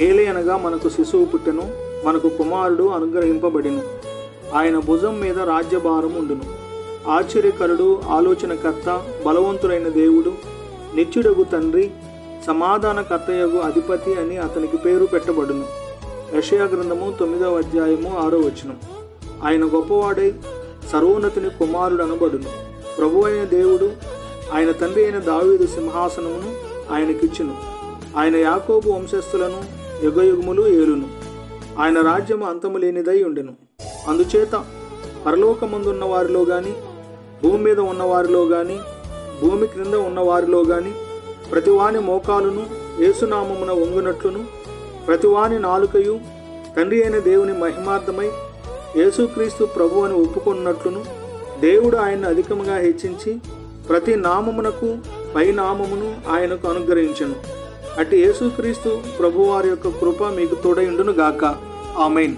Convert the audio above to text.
ఏలయనగా మనకు శిశువు పుట్టెను, మనకు కుమారుడు అనుగ్రహింపబడెను. ఆయన భుజం మీద రాజ్యభారం ఉండును. ఆశ్చర్యకరుడు, ఆలోచనకర్త, బలవంతుడైన దేవుడు, నిత్యుడగు తండ్రి, సమాధానకర్తయగు అధిపతి అని అతనికి పేరు పెట్టబడును. యెషయా గ్రంథము 9వ అధ్యాయము 6వ వచనం. ఆయన గొప్పవాడై సర్వోన్నతుని కుమారుడు అనబడును. ప్రభు అయిన దేవుడు ఆయన తండ్రి అయిన దావీదు సింహాసనమును ఆయనకిచ్చును. ఆయన యాకోబు వంశస్థులను యుగయుగములు ఏలును. ఆయన రాజ్యము అంతము లేనిదై ఉండెను. అందుచేత పరలోకమందున్న వారిలో గాని, భూమి మీద ఉన్నవారిలో గాని, భూమి క్రింద ఉన్నవారిలో గాని ప్రతివాని మోకాలును యేసునామమున వంగునట్లును, ప్రతివాని నాలుకయు తండ్రి అయిన దేవుని మహిమార్థమై యేసుక్రీస్తు ప్రభు అని ఒప్పుకున్నట్లును దేవుడు ఆయన్ను అధికముగా హెచ్చించి ప్రతి నామమునకు పై నామమును ఆయనకు అనుగ్రహించెను. అట్టి యేసుక్రీస్తు ప్రభువారి యొక్క కృప మీకు తోడైండును గాక. ఆమేన్.